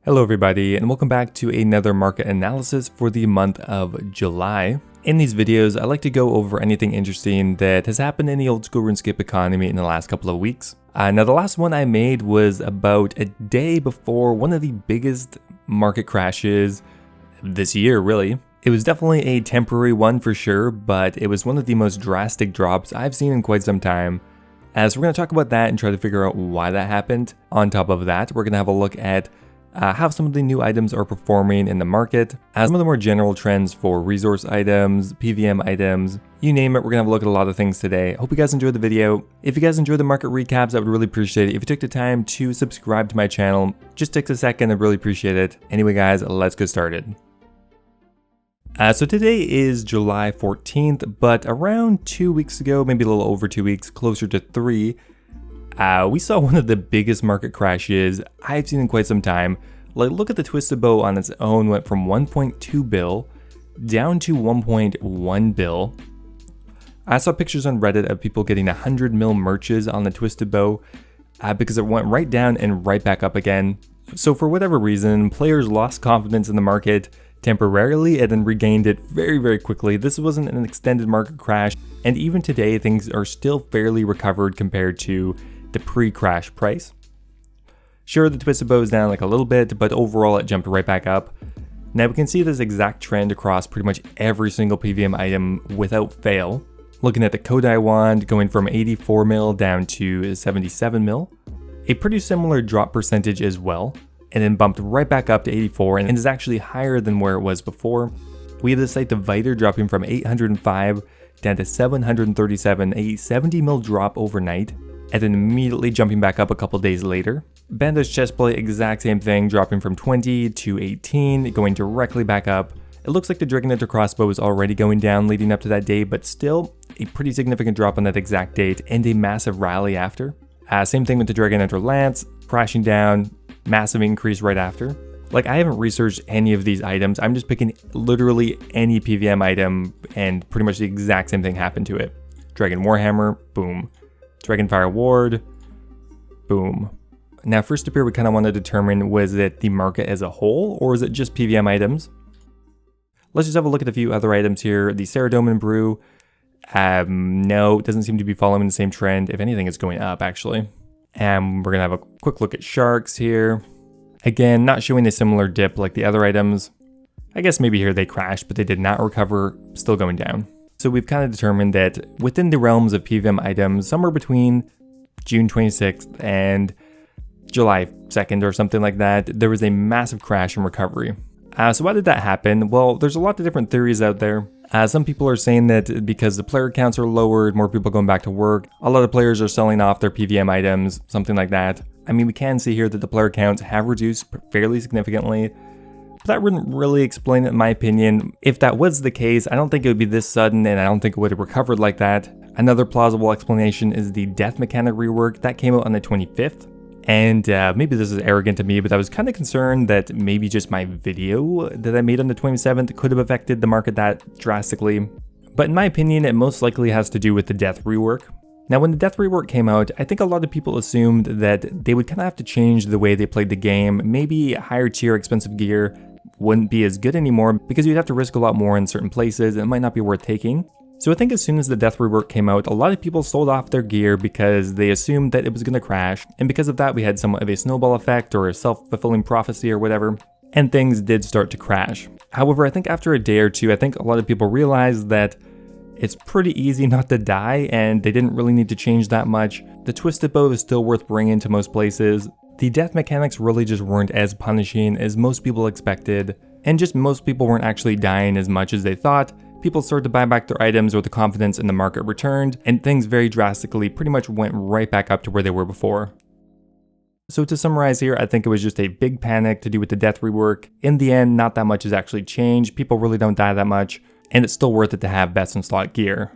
Hello everybody, and welcome back to another market analysis for the month of July. In these videos, I like to go over anything interesting that has happened in the old school RuneScape economy in the last couple of weeks. Now the last one I made was about a day before one of the biggest market crashes this year, really. It was definitely a temporary one for sure, but it was one of the most drastic drops I've seen in quite some time. So we're going to talk about that and try to figure out why that happened. On top of that, we're going to have a look at how some of the new items are performing in the market, some of the more general trends for resource items, PvM items, you name it. We're gonna have a look at a lot of things today. Hope you guys enjoyed the video. If you guys enjoyed the market recaps, I would really appreciate it if you took the time to subscribe to my channel. Just takes a second, I'd really appreciate it. Anyway guys, let's get started. So today is July 14th, but around 2 weeks ago, maybe a little over 2 weeks, closer to 3, we saw one of the biggest market crashes I've seen in quite some time. Like, look at the Twisted Bow on its own, went from 1.2 bill down to 1.1 bill. I saw pictures on Reddit of people getting 100 mil merches on the Twisted Bow because it went right down and right back up again. So for whatever reason, players lost confidence in the market temporarily and then regained it very, very quickly. This wasn't an extended market crash, and even today things are still fairly recovered compared to the pre-crash price. Sure, the Twisted Bow is down like a little bit, but overall it jumped right back up. Now we can see this exact trend across pretty much every single PvM item without fail. Looking at the Kodai wand going from 84 mil down to 77 mil. A pretty similar drop percentage as well, and then bumped right back up to 84 and is actually higher than where it was before. We have the Scythe Divider dropping from 805 down to 737, a 70 mil drop overnight, and then immediately jumping back up a couple days later. Bando's Chestplate, exact same thing, dropping from 20 to 18, going directly back up. It looks like the Dragon Hunter Crossbow is already going down leading up to that day, but still a pretty significant drop on that exact date and a massive rally after. Same thing with the Dragon Hunter Lance, crashing down, massive increase right after. Like, I haven't researched any of these items, I'm just picking literally any PvM item and pretty much the exact same thing happened to it. Dragon Warhammer, boom. Dragonfire Ward, boom. Now first up here we kind of want to determine, was it the market as a whole or is it just PvM items? Let's just have a look at a few other items here. The Sara Brew, no, it doesn't seem to be following the same trend. If anything, it's going up actually. And we're gonna have a quick look at sharks here. Again, not showing a similar dip like the other items. I guess maybe here they crashed, but they did not recover, still going down. So we've kind of determined that within the realms of PvM items, somewhere between June 26th and July 2nd or something like that, there was a massive crash and recovery. So why did that happen? Well, there's a lot of different theories out there. Some people are saying that because the player counts are lowered, more people going back to work, a lot of players are selling off their PvM items, something like that. I mean, we can see here that the player counts have reduced fairly significantly. But that wouldn't really explain it in my opinion. If that was the case, I don't think it would be this sudden and I don't think it would have recovered like that. Another plausible explanation is the death mechanic rework that came out on the 25th. And maybe this is arrogant to me, but I was kind of concerned that maybe just my video that I made on the 27th could have affected the market that drastically. But in my opinion, it most likely has to do with the death rework. Now when the death rework came out, I think a lot of people assumed that they would kind of have to change the way they played the game. Maybe higher tier expensive gear wouldn't be as good anymore because you'd have to risk a lot more in certain places and it might not be worth taking. So I think as soon as the death rework came out, a lot of people sold off their gear because they assumed that it was going to crash, and because of that we had somewhat of a snowball effect or a self-fulfilling prophecy or whatever, and things did start to crash. However, I think after a day or two, I think a lot of people realized that it's pretty easy not to die and they didn't really need to change that much. The Twisted Bow is still worth bringing to most places. The death mechanics really just weren't as punishing as most people expected, and just most people weren't actually dying as much as they thought. People started to buy back their items or the confidence in the market returned, and things very drastically pretty much went right back up to where they were before. So to summarize here, I think it was just a big panic to do with the death rework. In the end, not that much has actually changed, people really don't die that much, and it's still worth it to have best in slot gear.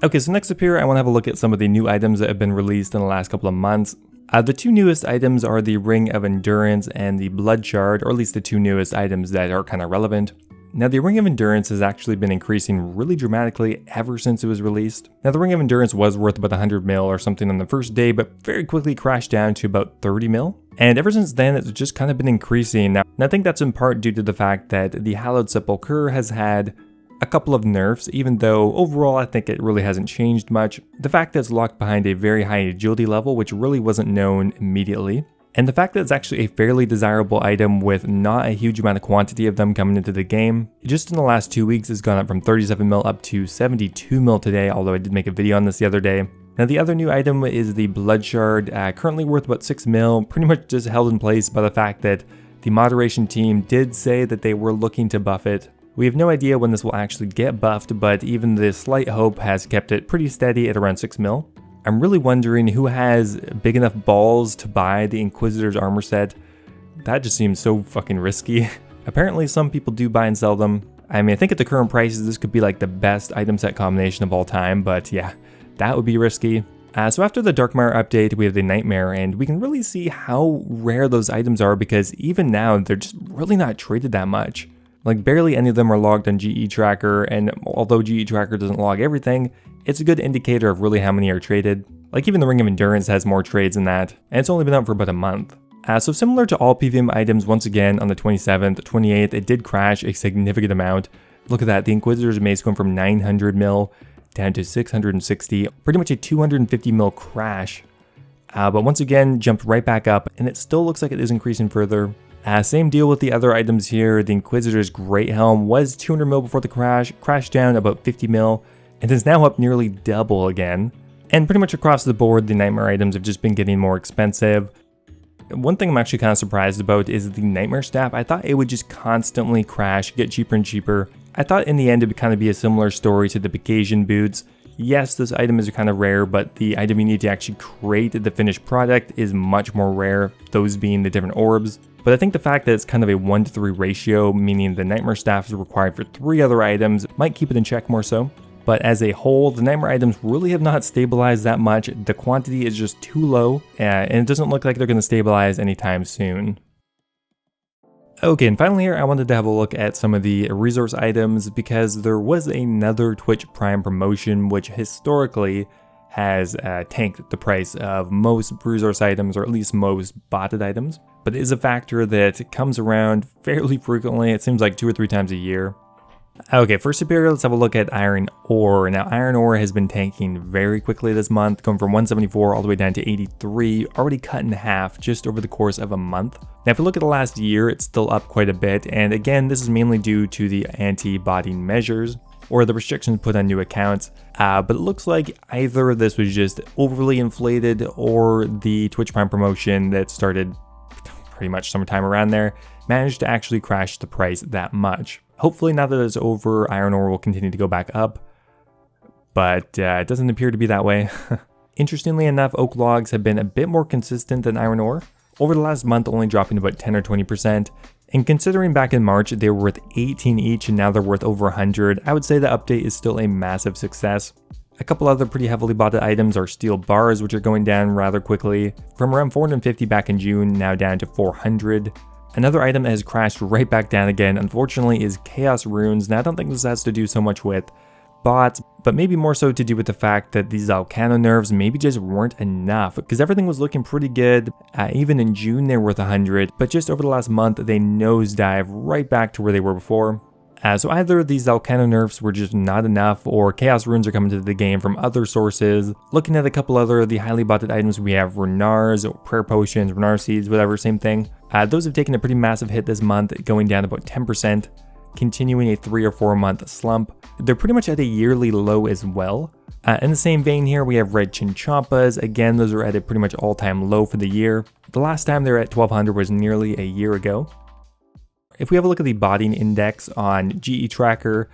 Okay, so next up here, I want to have a look at some of the new items that have been released in the last couple of months. The two newest items are the Ring of Endurance and the Blood Shard, or at least the two newest items that are kind of relevant. Now the Ring of Endurance has actually been increasing really dramatically ever since it was released. Now the Ring of Endurance was worth about 100 mil or something on the first day, but very quickly crashed down to about 30 mil. And ever since then, it's just kind of been increasing. Now, and I think that's in part due to the fact that the Hallowed Sepulchre has had a couple of nerfs, even though overall I think it really hasn't changed much. The fact that it's locked behind a very high agility level, which really wasn't known immediately. And the fact that it's actually a fairly desirable item with not a huge amount of quantity of them coming into the game. Just in the last 2 weeks, it's gone up from 37 mil up to 72 mil today, although I did make a video on this the other day. Now the other new item is the Blood Shard, currently worth about 6 mil, pretty much just held in place by the fact that the moderation team did say that they were looking to buff it. We have no idea when this will actually get buffed, but even the slight hope has kept it pretty steady at around 6 mil. I'm really wondering who has big enough balls to buy the Inquisitors armor set. That just seems so fucking risky. Apparently some people do buy and sell them. I mean, I think at the current prices this could be like the best item set combination of all time, but yeah, that would be risky. So after the Darkmire update, we have the Nightmare, and we can really see how rare those items are because even now they're just really not traded that much. Like barely any of them are logged on GE Tracker, and although GE Tracker doesn't log everything, it's a good indicator of really how many are traded. Like even the Ring of Endurance has more trades than that, and it's only been out for about a month. So similar to all PvM items, once again on the 27th, 28th, it did crash a significant amount. Look at that, the Inquisitor's Mace going from 900 mil down to 660, pretty much a 250 mil crash. But once again, jumped right back up, and it still looks like it is increasing further. Same deal with the other items here. The Inquisitor's Great Helm was 200 mil before the crash, crashed down about 50 mil, and is now up nearly double again. And pretty much across the board, the Nightmare items have just been getting more expensive. One thing I'm actually kind of surprised about is the Nightmare Staff. I thought it would just constantly crash, get cheaper and cheaper. I thought in the end it would kind of be a similar story to the Mccutcheon boots. Yes, this item is kind of rare, but the item you need to actually create the finished product is much more rare, those being the different orbs. But I think the fact that it's kind of a 1-to-3 ratio, meaning the Nightmare Staff is required for 3 other items, might keep it in check more so. But as a whole, the Nightmare items really have not stabilized that much. The quantity is just too low, and it doesn't look like they're going to stabilize anytime soon. Okay, and finally here, I wanted to have a look at some of the resource items because there was another Twitch Prime promotion which historically has tanked the price of most resource items, or at least most botted items. But it is a factor that comes around fairly frequently. It seems like 2 or 3 times a year. Okay, for Superior, let's have a look at Iron Ore. Now, Iron Ore has been tanking very quickly this month, going from 174 all the way down to 83, already cut in half just over the course of a month. Now, if you look at the last year, it's still up quite a bit, and again, this is mainly due to the anti-botting measures, or the restrictions put on new accounts, but it looks like either this was just overly inflated, or the Twitch Prime promotion that started pretty much sometime around there managed to actually crash the price that much. Hopefully now that it's over, Iron Ore will continue to go back up, but it doesn't appear to be that way. Interestingly enough, oak logs have been a bit more consistent than Iron Ore, over the last month only dropping about 10 or 20%, and considering back in March they were worth 18 each and now they're worth over 100, I would say the update is still a massive success. A couple other pretty heavily botted items are steel bars, which are going down rather quickly, from around 450 back in June, now down to 400. Another item that has crashed right back down again, unfortunately, is Chaos Runes. Now, I don't think this has to do so much with bots, but maybe more so to do with the fact that these Volcano nerfs maybe just weren't enough, because everything was looking pretty good. Even in June, they were worth 100, but just over the last month, they nosedive right back to where they were before. So either these Volcano nerfs were just not enough, or Chaos Runes are coming to the game from other sources. Looking at a couple other of the highly botted items, we have Ranarrs, Prayer Potions, Ranarr Seeds, whatever, same thing. Those have taken a pretty massive hit this month, going down about 10%, continuing a 3 or 4 month slump. They're pretty much at a yearly low as well. In the same vein here, we have Red Chinchompas. Again, those are at a pretty much all-time low for the year. The last time they were at 1200 was nearly a year ago. If we have a look at the botting index on GE Tracker,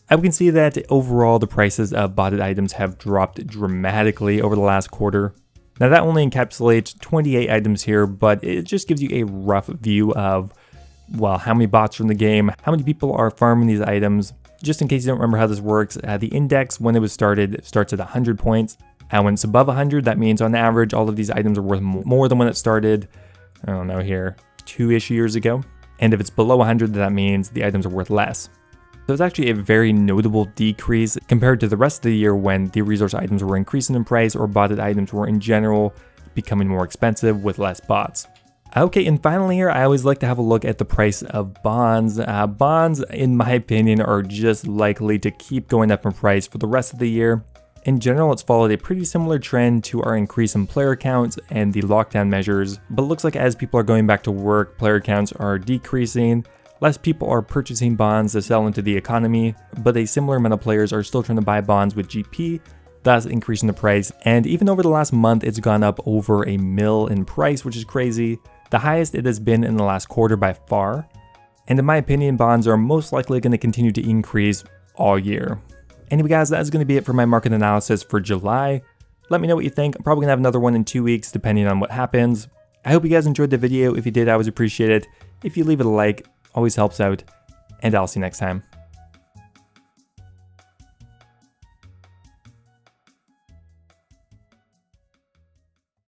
we can see that overall the prices of botted items have dropped dramatically over the last quarter. Now that only encapsulates 28 items here, but it just gives you a rough view of, well, how many bots are in the game, how many people are farming these items. Just in case you don't remember how this works, the index when it was started starts at 100 points. When it's above 100, that means on average all of these items are worth more than when it started, I don't know here, 2-ish years ago. And if it's below 100, that means the items are worth less. So it's actually a very notable decrease compared to the rest of the year when the resource items were increasing in price or botted items were in general becoming more expensive with less bots. Okay, and finally here, I always like to have a look at the price of bonds. Bonds, in my opinion, are just likely to keep going up in price for the rest of the year. In general, it's followed a pretty similar trend to our increase in player counts and the lockdown measures, but it looks like as people are going back to work, player counts are decreasing, less people are purchasing bonds to sell into the economy, but a similar amount of players are still trying to buy bonds with GP, thus increasing the price. And even over the last month, it's gone up over $1 million in price, which is crazy. The highest it has been in the last quarter by far. And in my opinion, bonds are most likely going to continue to increase all year. Anyway guys, that's going to be it for my market analysis for July. Let me know what you think. I'm probably going to have another one in 2 weeks depending on what happens. I hope you guys enjoyed the video. If you did, I always appreciate it. If you leave it a like, always helps out. And I'll see you next time.